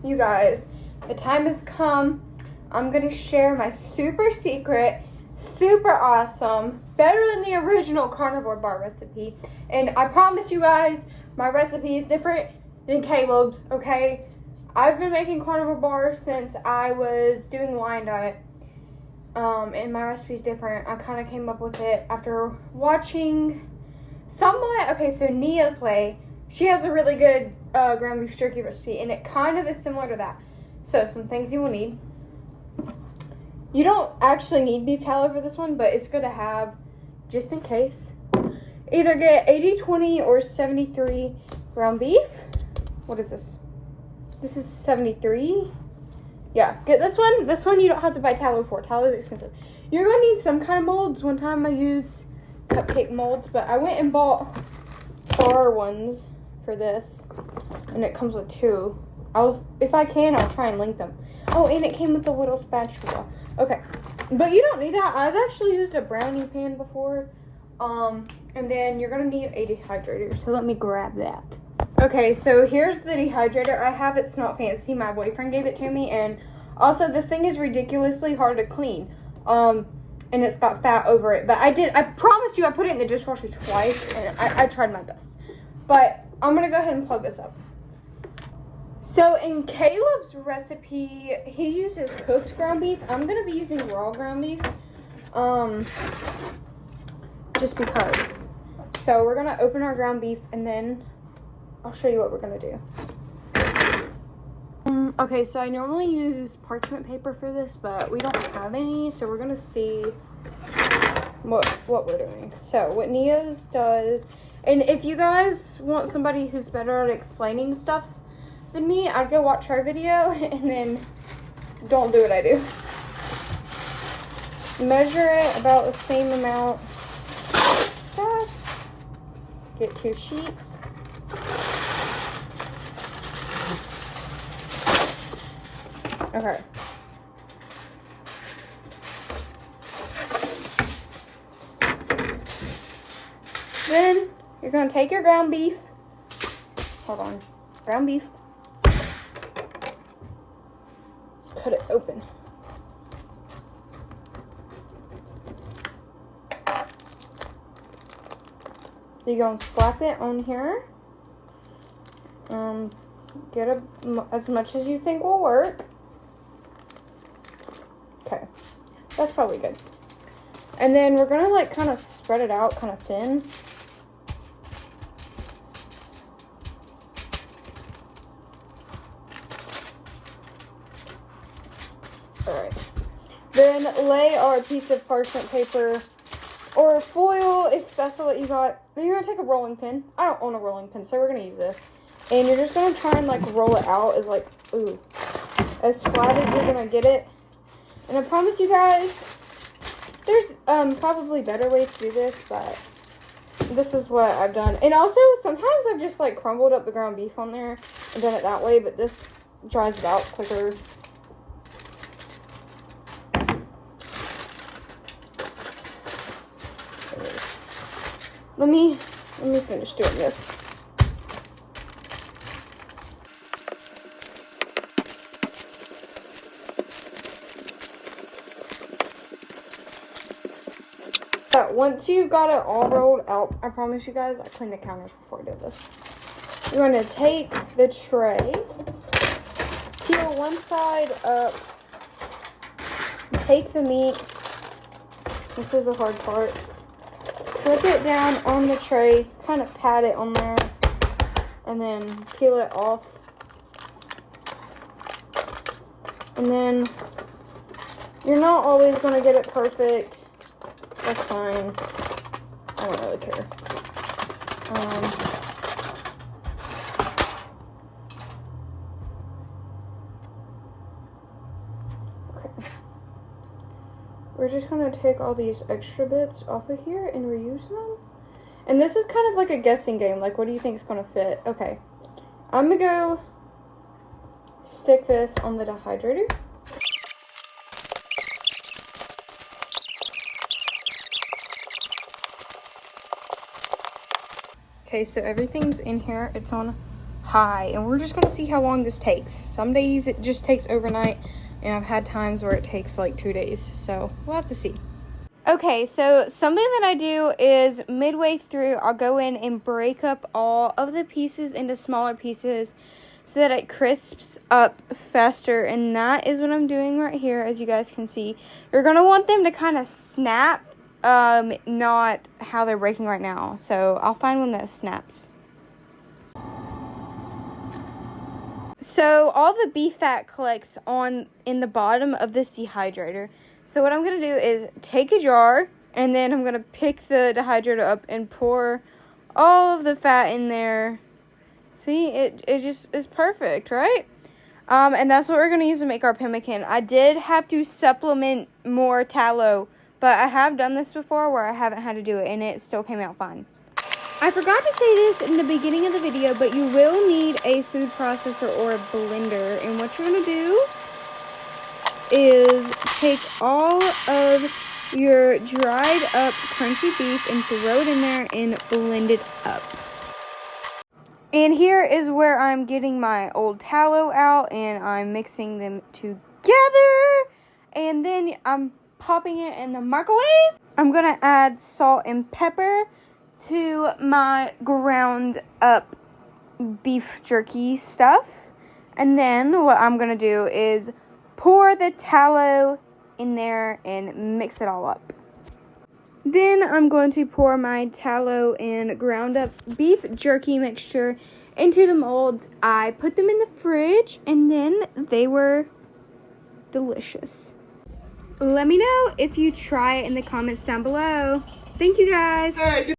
you guys, the time has come. I'm gonna share my super secret, super awesome, better than the original carnivore bar recipe. And I promise you guys, my recipe is different than Caleb's, okay? I've been making carnivore bars since I was doing the wine diet. And my recipe's different. I kind of came up with it after watching somewhat. Okay, so Nia's Way, she has a really good ground beef jerky recipe, and it kind of is similar to that. So some things you will need. You don't actually need beef tallow for this one, but it's good to have just in case. Either get 80-20 or 73 ground beef. What is this? This is 73. Yeah, get this one. This one you don't have to buy tallow for. Tallow is expensive. You're going to need some kind of molds. One time I used cupcake molds, but I went and bought bar ones for this, and it comes with 2. If I can, I'll try and link them. Oh, and it came with a little spatula. Okay, but you don't need that. I've actually used a brownie pan before. And then you're going to need a dehydrator, so let me grab that. Okay, so here's the dehydrator I have. It's not fancy. My boyfriend gave it to me, and also this thing is ridiculously hard to clean. And it's got fat over it. But I promise you, I put it in the dishwasher twice, and I tried my best. But I'm going to go ahead and plug this up. So in Caleb's recipe, he uses cooked ground beef. I'm going to be using raw ground beef. Just because. So we're going to open our ground beef, and then I'll show you what we're going to do. Okay, so I normally use parchment paper for this, but we don't have any, so we're going to see what we're doing. So what Nia's does, and if you guys want somebody who's better at explaining stuff than me, I'd go watch her video, and then don't do what I do. Measure it about the same amount. Get 2 sheets. Okay. Then you're going to take your ground beef. Hold on. Ground beef. Cut it open. You're going to slap it on here. Get as much as you think will work. Okay, that's probably good. And then we're gonna like kind of spread it out kind of thin. All right. Then lay our piece of parchment paper or foil, if that's what you got. Then you're gonna take a rolling pin. I don't own a rolling pin, so we're gonna use this. And you're just gonna try and like roll it out as like, as flat as you're gonna get it. And I promise you guys, there's probably better ways to do this, but this is what I've done. And also, sometimes I've just like crumbled up the ground beef on there and done it that way, but this dries it out quicker. Let me finish doing this. Once you got it all rolled out, I promise you guys, I cleaned the counters before I did this. You're going to take the tray, peel one side up, take the meat. This is the hard part. Flip it down on the tray, kind of pat it on there, and then peel it off. And then you're not always going to get it perfect. That's fine. I don't really care. Okay. We're just going to take all these extra bits off of here and reuse them. And this is kind of like a guessing game. Like, what do you think is going to fit? Okay. I'm going to go stick this on the dehydrator. Okay, so everything's in here. It's on pie, and we're just gonna see how long this takes. Some days it just takes overnight, and I've had times where it takes like 2 days, so we'll have to see. Okay, so something that I do is midway through, I'll go in and break up all of the pieces into smaller pieces so that it crisps up faster, and that is what I'm doing right here, as you guys can see. You're going to want them to kind of snap, not how they're breaking right now. So I'll find one that snaps. So all the beef fat collects in the bottom of this dehydrator. So what I'm going to do is take a jar, and then I'm going to pick the dehydrator up and pour all of the fat in there. See, it just is perfect, right? And that's what we're going to use to make our pemmican. I did have to supplement more tallow, but I have done this before where I haven't had to do it, and it still came out fine. I forgot to say this in the beginning of the video, but you will need a food processor or a blender, and what you're going to do is take all of your dried up crunchy beef and throw it in there and blend it up. And here is where I'm getting my old tallow out, and I'm mixing them together, and then I'm popping it in the microwave. I'm gonna add salt and pepper to my ground up beef jerky stuff, and then what I'm gonna do is pour the tallow in there and mix it all up. Then I'm going to pour my tallow and ground up beef jerky mixture into the molds. I put them in the fridge, and then they were delicious. Let me know if you try it in the comments down below. Thank you guys.